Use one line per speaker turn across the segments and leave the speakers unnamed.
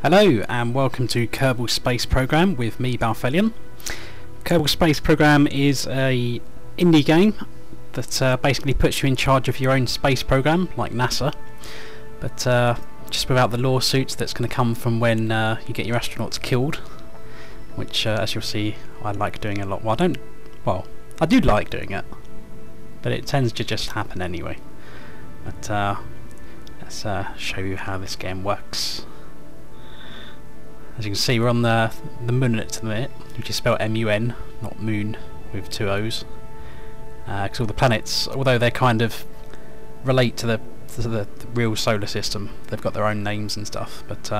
Hello and welcome to Kerbal Space Program with me, Balfelion. Kerbal Space Program is a indie game that basically puts you in charge of your own space program, like NASA, but just without the lawsuits that's going to come from when you get your astronauts killed, which as you'll see I like doing a lot. I do like doing it, but it tends to just happen anyway. But let's show you how this game works. As you can see, we're on the moon at the minute, which is spelled M-U-N, not moon with two O's. Because all the planets, although they kind of relate to the real solar system, they've got their own names and stuff. But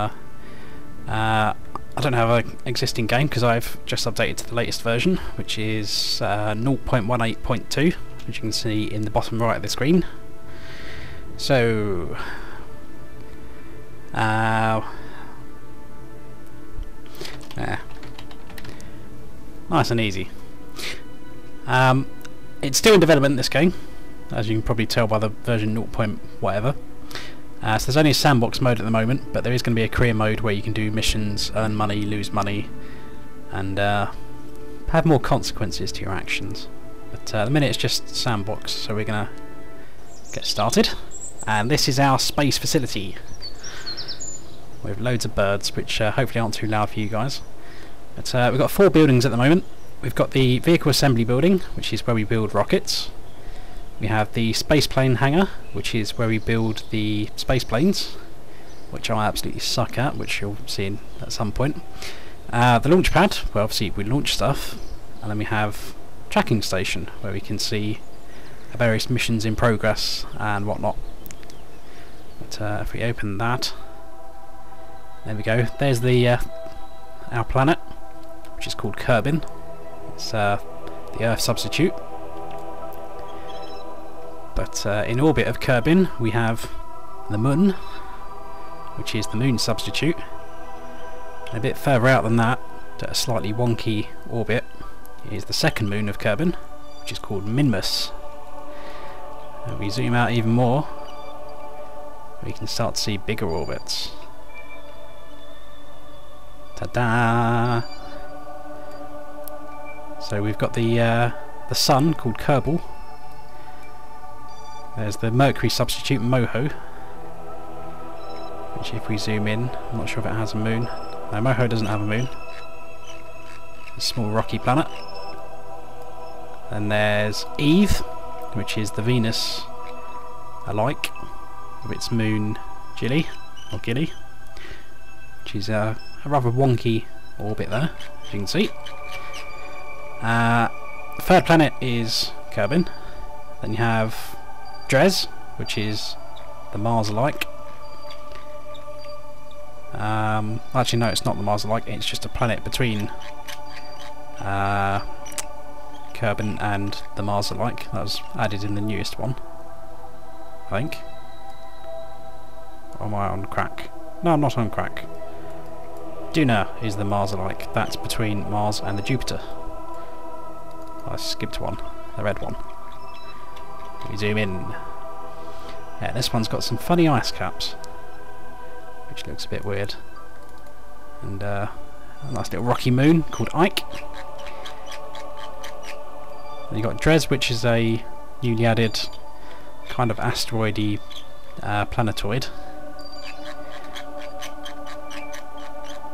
I don't have an existing game because I've just updated to the latest version, which is 0.18.2, which you can see in the bottom right of the screen. So nice and easy. It's still in development, this game, as you can probably tell by the version 0. whatever. So there's only a sandbox mode at the moment, but there is going to be a career mode where you can do missions, earn money, lose money, and have more consequences to your actions. But at the minute it's just sandbox, so we're going to get started. And this is our space facility, with loads of birds, which hopefully aren't too loud for you guys. But we've got 4 buildings at the moment. We've got the vehicle assembly building, which is where we build rockets. We have the spaceplane hangar, which is where we build the space planes, which I absolutely suck at, which you'll see at some point. The launch pad, well obviously we launch stuff, and then we have tracking station, where we can see various missions in progress and whatnot. But if we open that, there we go. There's the our planet, which is called Kerbin. It's the Earth substitute. But in orbit of Kerbin we have the moon, which is the moon substitute. And a bit further out than that, at a slightly wonky orbit, is the second moon of Kerbin, which is called Minmus. And we zoom out even more, we can start to see bigger orbits. Ta-da! So we've got the sun called Kerbal. There's the Mercury substitute Moho, which if we zoom in, I'm not sure if it has a moon. No, Moho doesn't have a moon. A small rocky planet. And there's Eve, which is the Venus alike, with its moon Gilly, or Gilly, which is a rather wonky orbit there, as you can see. The third planet is Kerbin. Then you have Dres, which is the Mars-alike. Actually no, it's not the Mars-alike, it's just a planet between Kerbin and the Mars-alike. That was added in the newest one, I think. Or am I on crack? No, I'm not on crack. Duna is the Mars-alike. That's between Mars and the Jupiter. I skipped one, the red one. We zoom in. Yeah, this one's got some funny ice caps, which looks a bit weird. And a nice little rocky moon called Ike. Then you've got Dres, which is a newly added kind of asteroidy planetoid.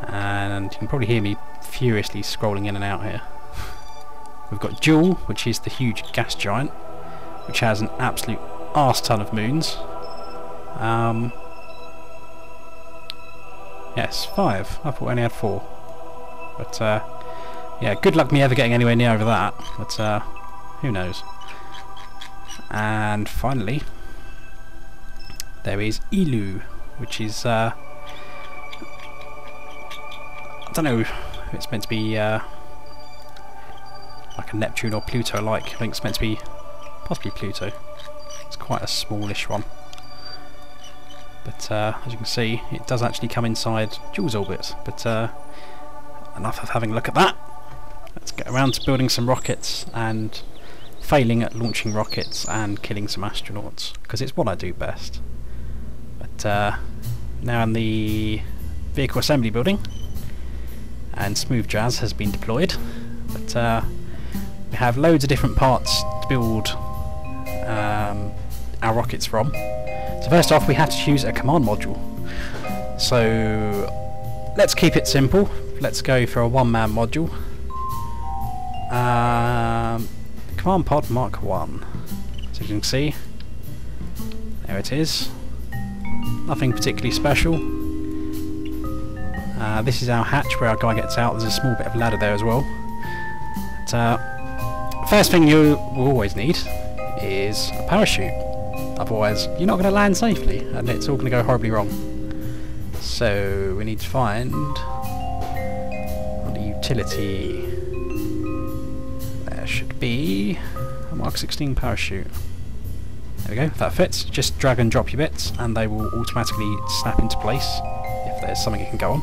And you can probably hear me furiously scrolling in and out here. We've got Jewel, which is the huge gas giant, which has an absolute arse ton of moons. Yes, 5. I thought we only had 4. But yeah, good luck me ever getting anywhere near over that. But who knows. And finally, there is Ilu, which is I don't know if it's meant to be like a Neptune or Pluto-like. I think it's meant to be possibly Pluto. It's quite a smallish one. But as you can see, it does actually come inside Jules orbit. But enough of having a look at that. Let's get around to building some rockets and failing at launching rockets and killing some astronauts, because it's what I do best. But now in the vehicle assembly building, and smooth jazz has been deployed. But we have loads of different parts to build our rockets from. So first off, we have to choose a command module. So let's keep it simple. Let's go for a one-man module. Command pod Mark 1. So you can see, there it is. Nothing particularly special. This is our hatch where our guy gets out. There's a small bit of ladder there as well. But, first thing you will always need is a parachute. Otherwise, you're not going to land safely, and it's all going to go horribly wrong. So we need to find the utility. There should be a Mark 16 parachute. There we go, that fits. Just drag and drop your bits and they will automatically snap into place if there's something you can go on.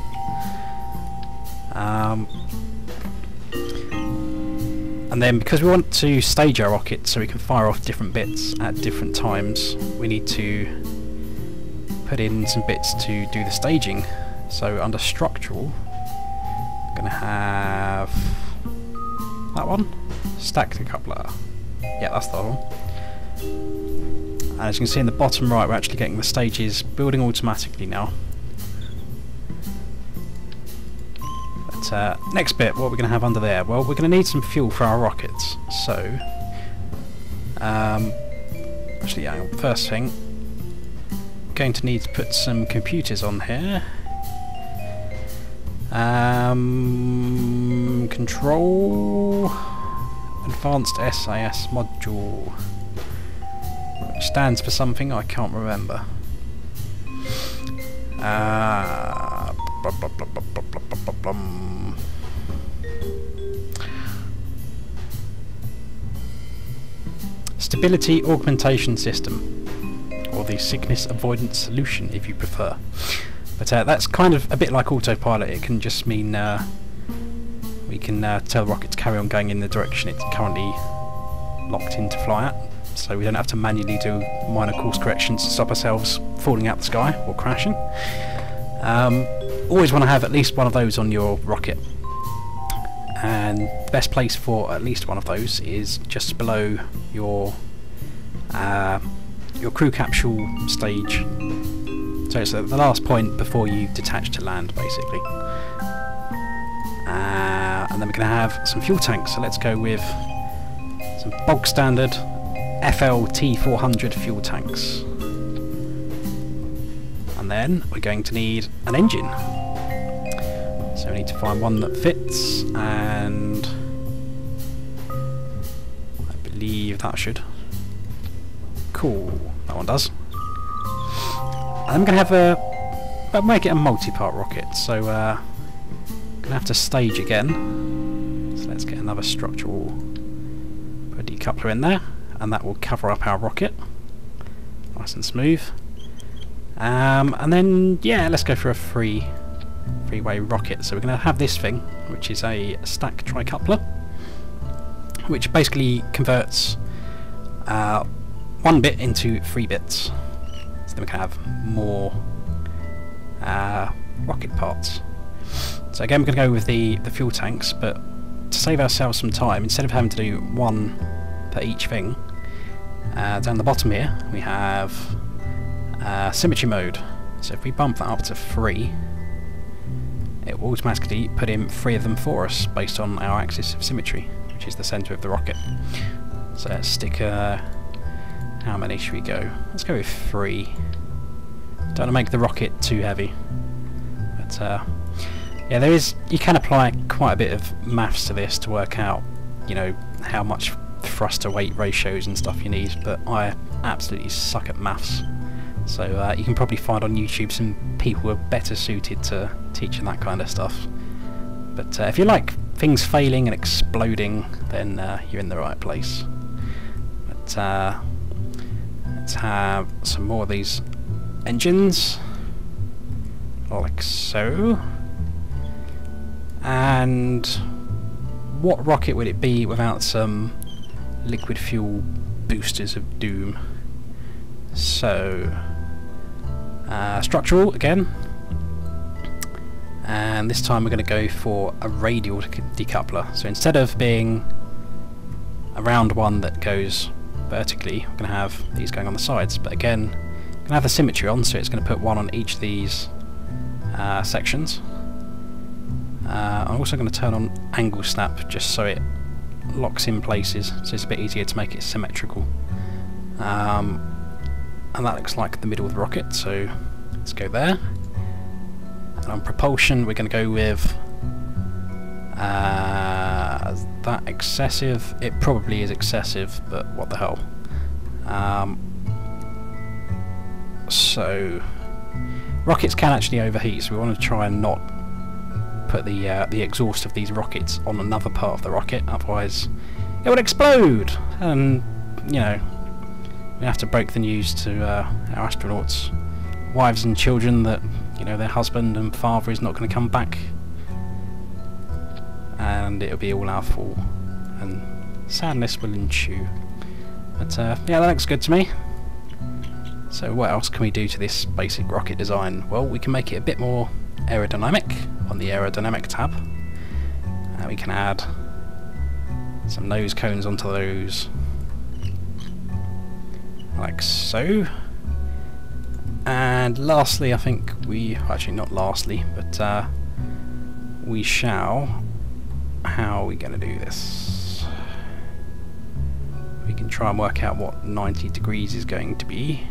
And then because we want to stage our rocket so we can fire off different bits at different times, we need to put in some bits to do the staging. So under structural, I'm going to have that one, stacked coupler. Yeah, that's the one. And as you can see in the bottom right, we're actually getting the stages building automatically now. But next bit, what we're going to have under there? Well, we're going to need some fuel for our rockets. So, actually, yeah, first thing, we're going to need to put some computers on here. Control Advanced SAS module, which stands for something I can't remember. Stability Augmentation System, or the Sickness Avoidance Solution if you prefer. But that's kind of a bit like autopilot. It can just mean we can tell the rocket to carry on going in the direction it's currently locked in to fly at, so we don't have to manually do minor course corrections to stop ourselves falling out the sky or crashing. Always want to have at least one of those on your rocket, and the best place for at least one of those is just below your crew capsule stage. So it's the last point before you detach to land, basically. And then we're going to have some fuel tanks, so let's go with some bog standard FLT400 fuel tanks. And then we're going to need an engine. So we need to find one that fits, and I believe that should. Cool, that one does. And I'm going to have but make it a multi-part rocket, so going to have to stage again. So let's get another structural, put a decoupler in there, and that will cover up our rocket, nice and smooth. And then yeah, let's go for a three-way rocket. So we're going to have this thing, which is a stack tricoupler, which basically converts one bit into 3 bits. So then we can have more rocket parts. So again, we're going to go with the fuel tanks, but to save ourselves some time, instead of having to do one per each thing, down the bottom here we have symmetry mode. So if we bump that up to 3, it will automatically put in 3 of them for us based on our axis of symmetry, which is the centre of the rocket. So let's stick how many should we go? Let's go with 3. Don't want to make the rocket too heavy. But yeah, you can apply quite a bit of maths to this to work out, you know, how much thrust to weight ratios and stuff you need, but I absolutely suck at maths. So you can probably find on YouTube some people who are better suited to teaching that kind of stuff. But if you like things failing and exploding, then you're in the right place. But let's have some more of these engines, like so. And what rocket would it be without some liquid fuel boosters of doom? So structural again, and this time we're going to go for a radial decoupler. So instead of being a round one that goes vertically, we're going to have these going on the sides, but again we're going to have the symmetry on, so it's going to put one on each of these sections. I'm also going to turn on angle snap just so it locks in places, so it's a bit easier to make it symmetrical. And that looks like the middle of the rocket, so let's go there. And on propulsion we're going to go with is that excessive? It probably is excessive, but what the hell. So rockets can actually overheat, so we want to try and not put the exhaust of these rockets on another part of the rocket, otherwise it would explode, and you know, we have to break the news to our astronauts, wives and children, that you know their husband and father is not going to come back, and it'll be all our fault, and sadness will ensue. But yeah, that looks good to me. So what else can we do to this basic rocket design? Well, we can make it a bit more aerodynamic on the aerodynamic tab. We can add some nose cones onto those, like so. And lastly, I think actually not lastly, but we shall, how are we going to do this? We can try and work out what 90 degrees is going to be.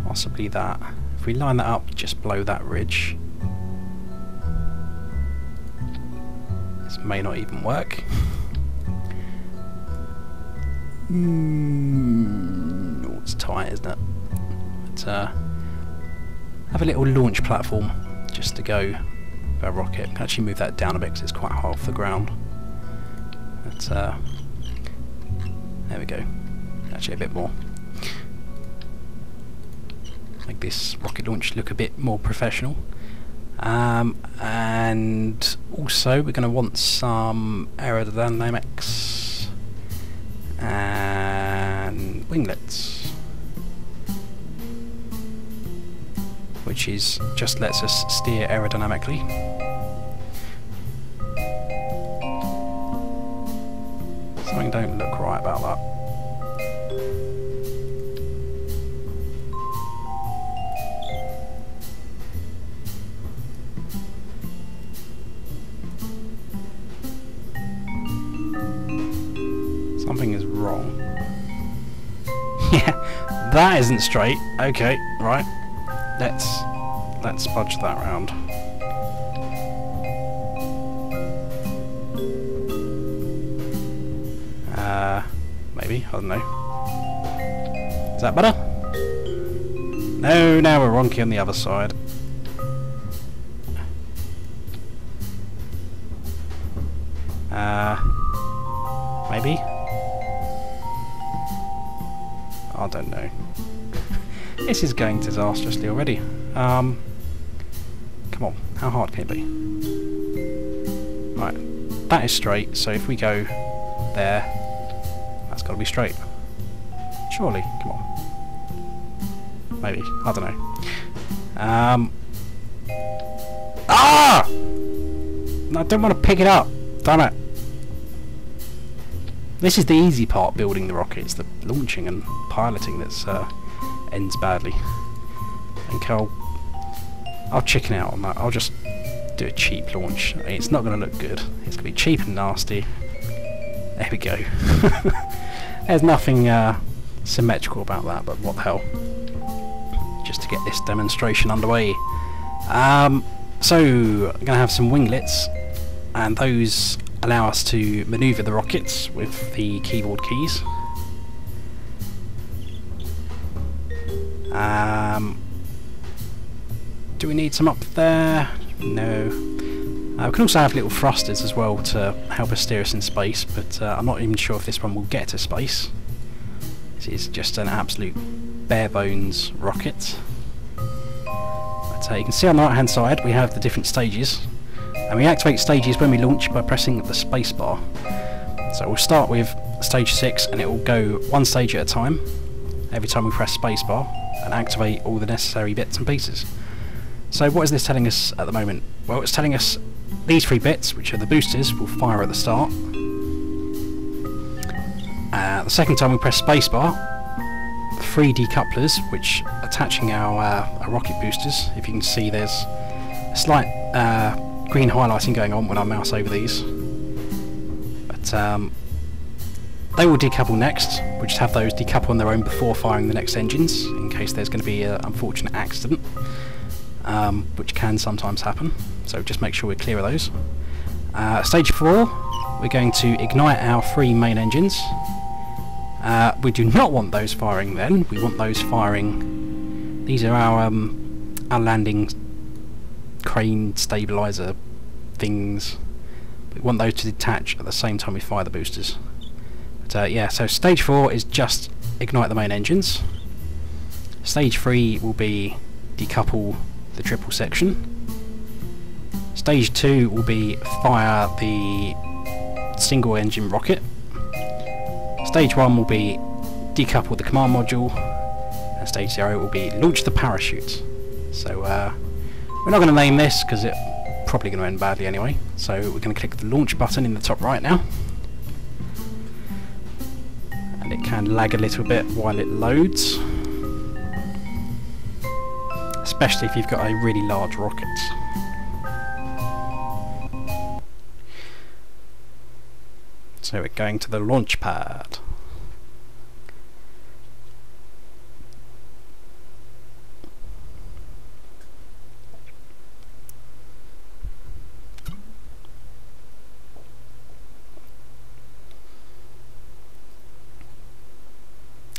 Possibly that. If we line that up just below that ridge, this may not even work. Oh, it's tight, isn't it? But have a little launch platform just to go for a rocket. I can actually move that down a bit because it's quite high off the ground. But there we go. Actually a bit more. Make this rocket launch look a bit more professional. And also we're going to want some aerodynamics and winglets, which is just lets us steer aerodynamically. Something don't look right about that. Something is wrong. Yeah, that isn't straight. Okay, right. Let's budge that round. Maybe, I don't know. Is that better? No, now we're wonky on the other side. Maybe? I don't know. This is going disastrously already. Come on, how hard can it be? Right, that is straight, so if we go there, that's got to be straight. Surely, come on. Maybe, I don't know. Ah! No, I don't want to pick it up. Damn it. This is the easy part, building the rockets. The launching and piloting that's ends badly. I think I'll chicken out on that. I'll just do a cheap launch. I mean, it's not going to look good. It's going to be cheap and nasty. There we go. There's nothing symmetrical about that, but what the hell. Just to get this demonstration underway. So, I'm going to have some winglets, and those allow us to manoeuvre the rockets with the keyboard keys. Do we need some up there? No. We can also have little thrusters as well to help us steer us in space, but I'm not even sure if this one will get to space. This is just an absolute bare bones rocket. But you can see on the right hand side we have the different stages, and we activate stages when we launch by pressing the space bar. So we'll start with stage 6, and it will go one stage at a time every time we press space bar and activate all the necessary bits and pieces. So what is this telling us at the moment? Well, it's telling us these 3 bits, which are the boosters, will fire at the start. The second time we press spacebar, 3 decouplers, which are attaching our rocket boosters. If you can see, there's a slight green highlighting going on when I mouse over these. But they will decouple next. We'll just have those decouple on their own before firing the next engines, in case there's going to be an unfortunate accident, which can sometimes happen. So just make sure we're clear of those. Stage 4, we're going to ignite our 3 main engines. We do not want those firing then. We want those firing. These are our landing crane stabilizer things. We want those to detach at the same time we fire the boosters. But yeah, so stage 4 is just ignite the main engines. Stage 3 will be decouple the triple section. Stage 2 will be fire the single engine rocket. Stage 1 will be decouple the command module, and stage 0 will be launch the parachute. So we're not going to name this because it's probably going to end badly anyway. So we're going to click the launch button in the top right now, and it can lag a little bit while it loads, especially if you've got a really large rocket. So we're going to the launch pad.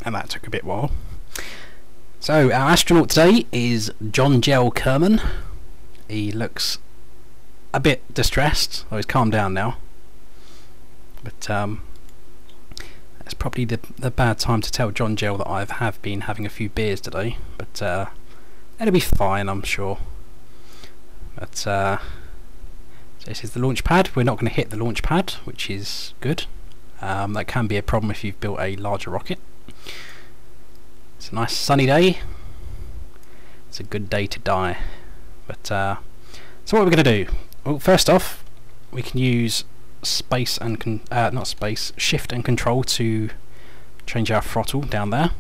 And that took a bit while. So our astronaut today is John Gell Kerman. He looks a bit distressed. Oh, he's calmed down now. But it's probably the bad time to tell John Gell that I have been having a few beers today. But it'll be fine, I'm sure. But so this is the launch pad. We're not going to hit the launch pad, which is good. That can be a problem if you've built a larger rocket. It's a nice sunny day. It's a good day to die. But so what are we going to do? Well, first off, we can use space and shift and control to change our throttle down there.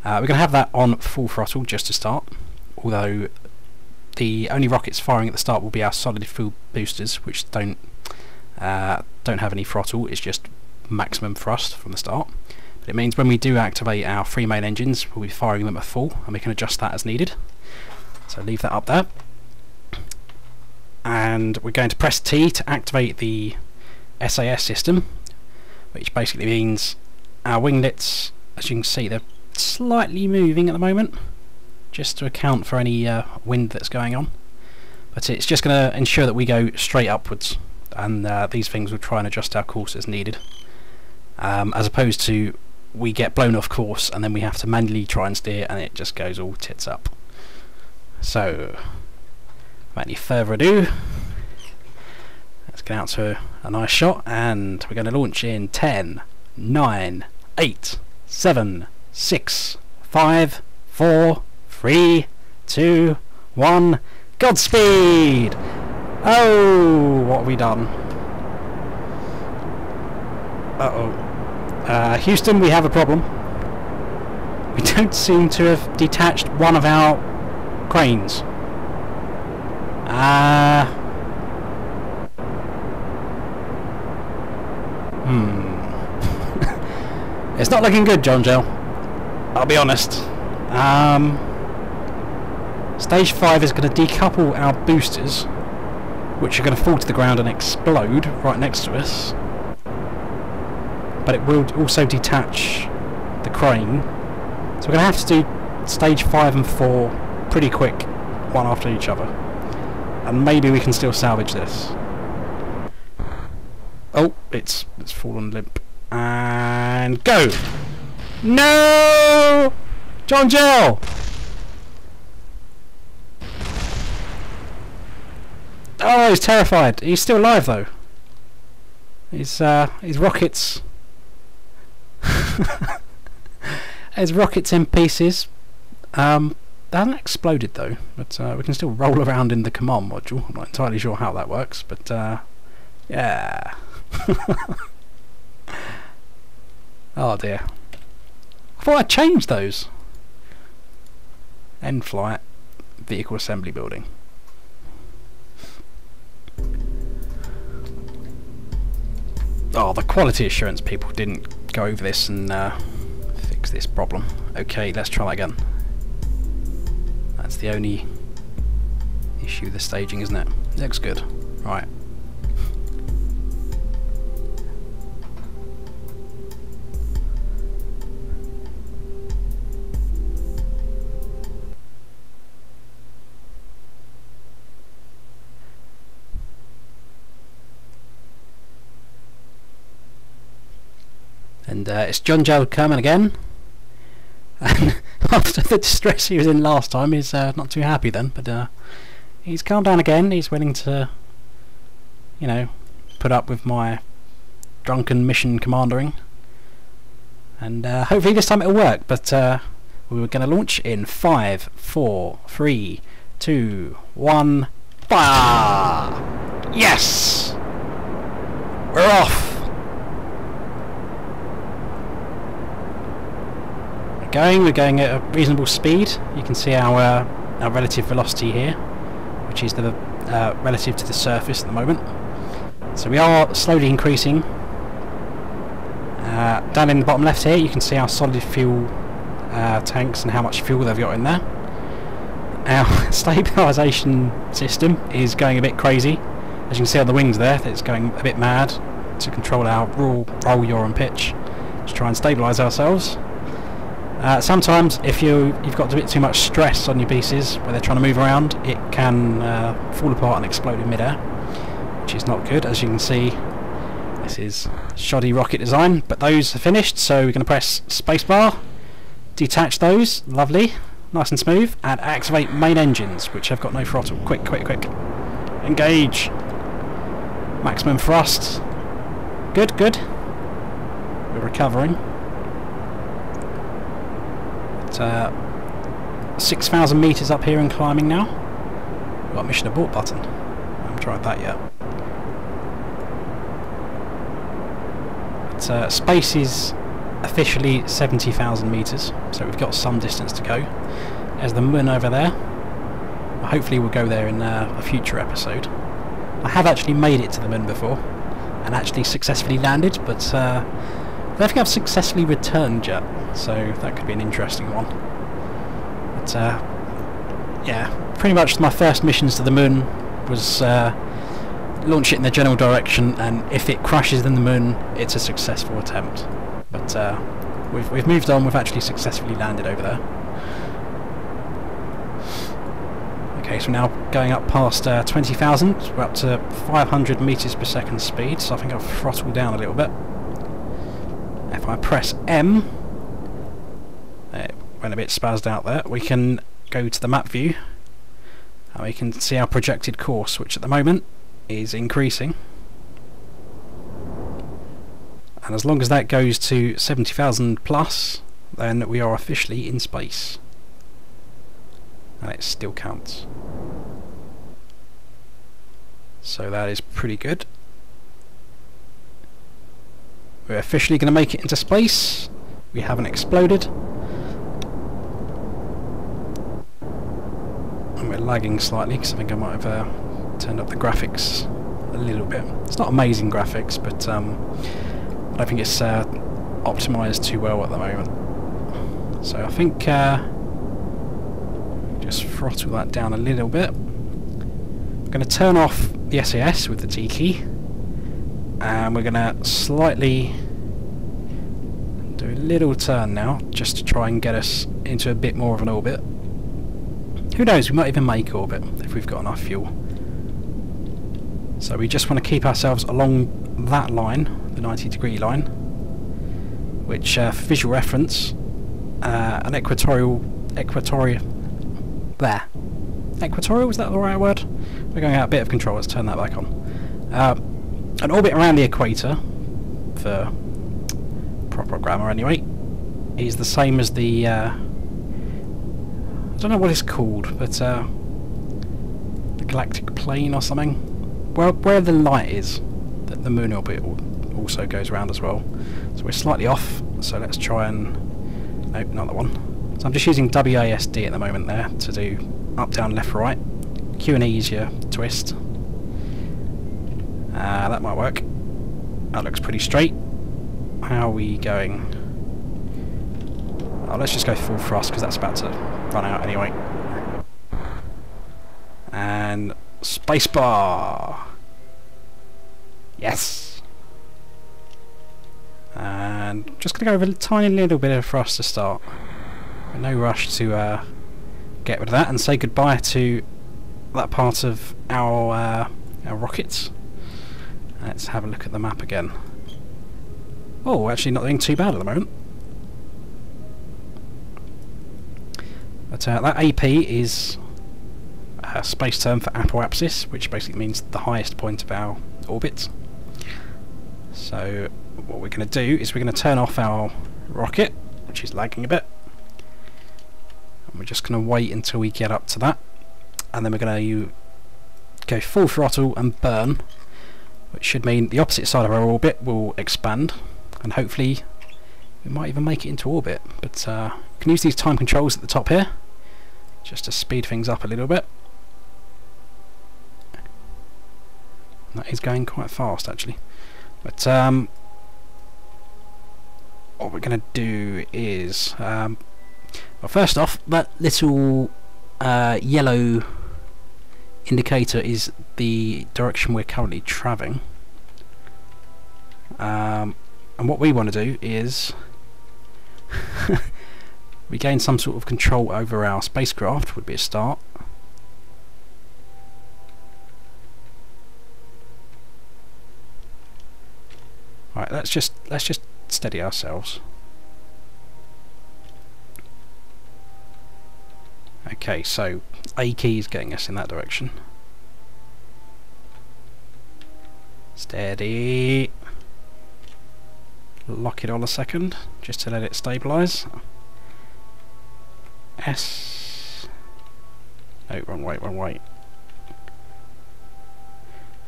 We're going to have that on full throttle just to start, although the only rockets firing at the start will be our solid fuel boosters, which don't have any throttle. It's just maximum thrust from the start. But it means when we do activate our 3 main engines, we'll be firing them at full, and we can adjust that as needed. So leave that up there, and we're going to press T to activate the SAS system, which basically means our winglets, as you can see, they're slightly moving at the moment, just to account for any wind that's going on. But it's just going to ensure that we go straight upwards, and these things will try and adjust our course as needed, as opposed to we get blown off course and then we have to manually try and steer and it just goes all tits up. So without any further ado, let's get out to a nice shot, and we're going to launch in 10, 9, 8, 7, 6, 5, 4, 3, 2, 1, Godspeed! Oh, what have we done? Uh-oh. Houston, we have a problem. We don't seem to have detached one of our cranes. It's not looking good, John Gell. I'll be honest. Stage 5 is going to decouple our boosters, which are going to fall to the ground and explode right next to us. But it will also detach the crane. So we're going to have to do stage 5 and 4 pretty quick, one after each other. And maybe we can still salvage this. Oh, it's fallen limp. And go! No! John Gell! Oh, he's terrified. He's still alive though. His rockets. His rockets in pieces. They haven't exploded though, but we can still roll around in the command module. I'm not entirely sure how that works, but yeah. Oh dear. I thought I'd changed those. End flight, vehicle assembly building. Oh, the quality assurance people didn't go over this and fix this problem. Okay, let's try that again. That's the only issue with the staging, isn't it? Looks good. Right. And it's John Gerald Kerman again. And after the distress he was in last time, he's not too happy then, but he's calmed down again. He's willing to, you know, put up with my drunken mission commandering. And hopefully this time it'll work, but we were going to launch in 5, 4, 3, 2, 1, fire! Yes! We're off! We're going at a reasonable speed. You can see our relative velocity here, which is the relative to the surface at the moment. So we are slowly increasing. Down in the bottom left here you can see our solid fuel tanks and how much fuel they've got in there. Our stabilisation system is going a bit crazy. As you can see on the wings there, it's going a bit mad to control our roll, yaw and pitch to try and stabilise ourselves. Sometimes if you've got a bit too much stress on your pieces where they're trying to move around, it can fall apart and explode in midair, which is not good. As you can see, this is shoddy rocket design, but those are finished, so we're going to press spacebar, detach those, lovely, nice and smooth, and activate main engines, which have got no throttle. Quick, quick, quick. Engage. Maximum thrust. Good, good. We're recovering. 6,000 metres up here and climbing now. We've got a mission abort button. I haven't tried that yet. But, space is officially 70,000 metres, so we've got some distance to go. There's the moon over there. Hopefully we'll go there in a future episode. I have actually made it to the moon before and actually successfully landed, but I don't think I've successfully returned yet, so that could be an interesting one. But yeah, pretty much my first missions to the moon was launch it in the general direction, and if it crashes in the moon, it's a successful attempt. But we've moved on. We've actually successfully landed over there. Okay, so we're now going up past 20,000. We're up to 500 meters per second speed, so I think I've throttled down a little bit. If I press M, it went a bit spazzed out there, we can go to the map view and we can see our projected course, which at the moment is increasing. And as long as that goes to 70,000 plus, then we are officially in space. And it still counts. So that is pretty good. We're officially going to make it into space. We haven't exploded. And we're lagging slightly because I think I might have turned up the graphics a little bit. It's not amazing graphics, but I don't think it's optimised too well at the moment. So I think just throttle that down a little bit. I'm going to turn off the SAS with the T key, and we're going to slightly do a little turn now, just to try and get us into a bit more of an orbit. Who knows, we might even make orbit if we've got enough fuel. So we just want to keep ourselves along that line, the 90-degree line, which for visual reference, an equatorial, is that the right word? We're going out a bit of control, let's turn that back on. An orbit around the equator, for proper grammar anyway, is the same as the I don't know what it's called, but the galactic plane or something. Where the light is, the moon orbit also goes around as well. So we're slightly off, so let's try and... Nope, not that one. So I'm just using WASD at the moment there to do up, down, left, right. Q and E is your twist. That might work. That looks pretty straight. How are we going? Oh, let's just go full thrust because that's about to run out anyway. And spacebar. Yes. And just gonna go with a tiny little bit of thrust to start. No rush to get rid of that and say goodbye to that part of our rockets. Let's have a look at the map again. Oh, actually not doing too bad at the moment. But that AP is a space term for apoapsis, which basically means the highest point of our orbit. So what we're going to do is we're going to turn off our rocket, which is lagging a bit. And we're just going to wait until we get up to that. And then we're going to go full throttle and burn, which should mean the opposite side of our orbit will expand, and hopefully we might even make it into orbit. But you can use these time controls at the top here just to speed things up a little bit. That is going quite fast actually. But what we're going to do is well, first off, that little yellow indicator is the direction we're currently travelling, and what we want to do is we gain some sort of control over our spacecraft. Would be a start. Right, let's just steady ourselves. Okay, so A key is getting us in that direction. Steady. Lock it on a second, just to let it stabilise. S. No, wrong way, wrong way.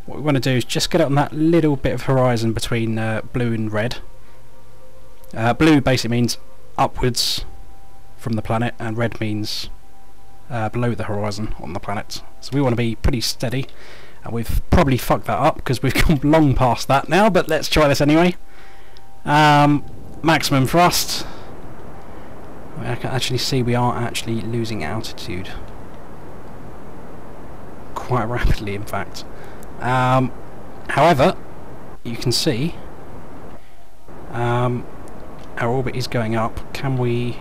What we want to do is just get it on that little bit of horizon between blue and red. Blue basically means upwards from the planet, and red means below the horizon on the planet. So we want to be pretty steady, and we've probably fucked that up because we've gone long past that now, but let's try this anyway. Maximum thrust. I can actually see we are actually losing altitude quite rapidly, in fact. However, you can see our orbit is going up. Can we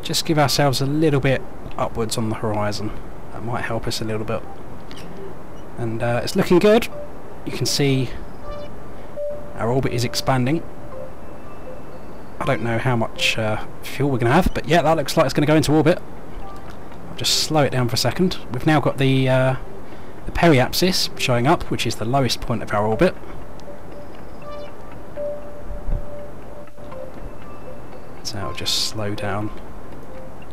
just give ourselves a little bit upwards on the horizon? That might help us a little bit. And it's looking good. You can see our orbit is expanding. I don't know how much fuel we're going to have, but yeah, that looks like it's going to go into orbit. I'll just slow it down for a second. We've now got the periapsis showing up, which is the lowest point of our orbit. So I'll just slow down.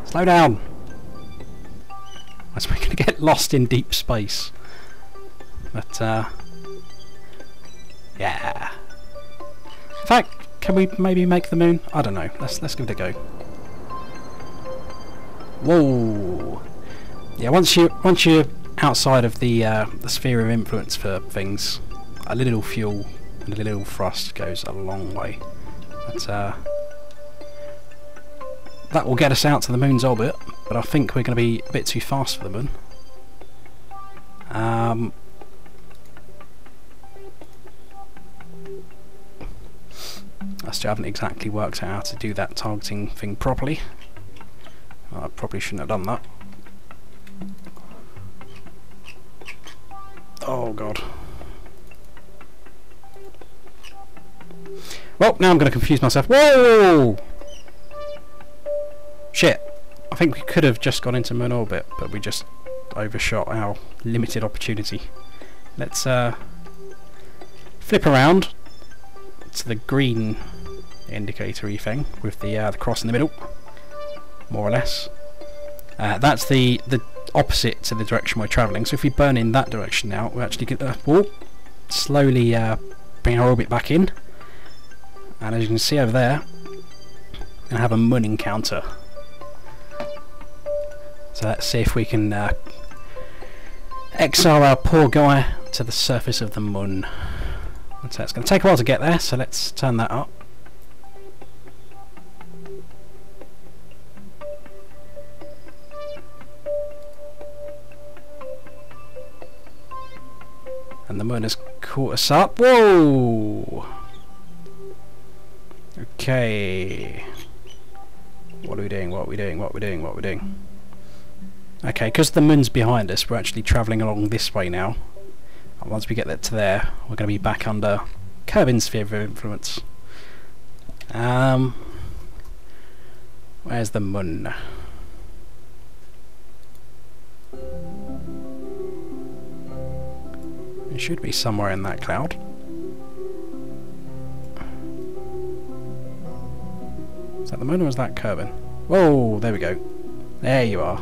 Slow down! Otherwise we're going to get lost in deep space. But yeah. In fact, can we maybe make the moon? I don't know. Let's give it a go. Whoa! Yeah, once you're outside of the sphere of influence for things, a little fuel and a little thrust goes a long way. But that will get us out to the moon's orbit, but I think we're going to be a bit too fast for the moon. I still haven't exactly worked out how to do that targeting thing properly. Well, I probably shouldn't have done that. Oh god. Well, now I'm going to confuse myself. Whoa! Shit. I think we could have just gone into moon orbit, but we just overshot our limited opportunity. Let's flip around to the green indicator-y thing with the cross in the middle, more or less. That's the opposite to the direction we're travelling. So if we burn in that direction now, we're actually going to slowly bring our orbit back in. And as you can see over there, we're going to have a moon encounter. So let's see if we can exile our poor guy to the surface of the moon. So it's going to take a while to get there, so let's turn that up. And the moon has caught us up. Whoa! Okay. What are we doing? What are we doing? What are we doing? What are we doing? Okay, because the moon's behind us, we're actually travelling along this way now. And once we get that to there, we're going to be back under Kerbin's sphere of influence. Where's the moon? It should be somewhere in that cloud. Is that the moon or is that Kerbin? Whoa, there we go. There you are.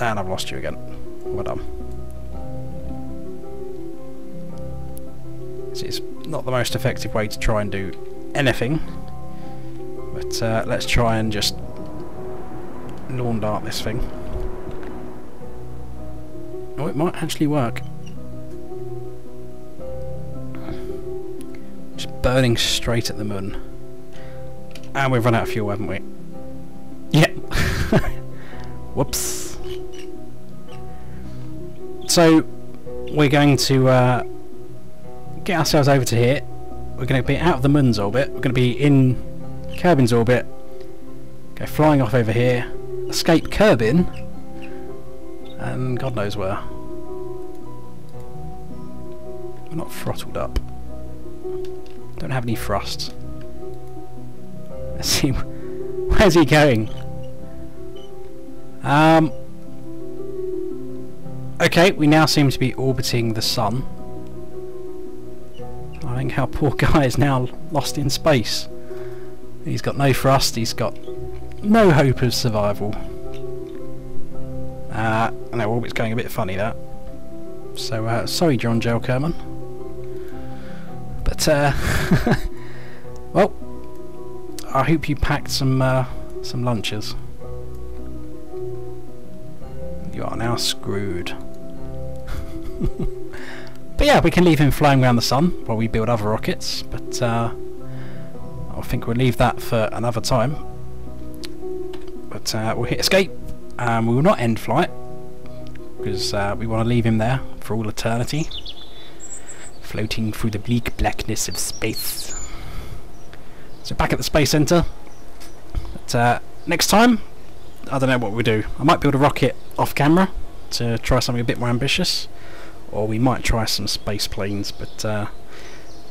And I've lost you again. Well done. This is not the most effective way to try and do anything, but let's try and just lawn dart this thing. Oh, it might actually work. Just burning straight at the moon. And we've run out of fuel, haven't we? Yep. Whoops. So we're going to get ourselves over to here. We're going to be out of the moon's orbit. We're going to be in Kerbin's orbit. Go flying off over here. Escape Kerbin. And God knows where. We're not throttled up. Don't have any thrust. Let's see. Where's he going? Okay, we now seem to be orbiting the sun. I think our poor guy is now lost in space. He's got no thrust, he's got no hope of survival. And our orbit's going a bit funny, that. So, sorry John Joe Kerman. But, well, I hope you packed some lunches. You are now screwed. But yeah, we can leave him flying around the sun while we build other rockets, but I think we'll leave that for another time. But we'll hit escape, and we will not end flight, because we want to leave him there for all eternity, floating through the bleak blackness of space. So back at the Space Center. But next time, I don't know what we'll do. I might build a rocket off camera to try something a bit more ambitious, or we might try some space planes, but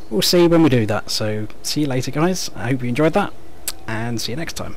we'll see when we do that. So see you later guys, I hope you enjoyed that, and see you next time.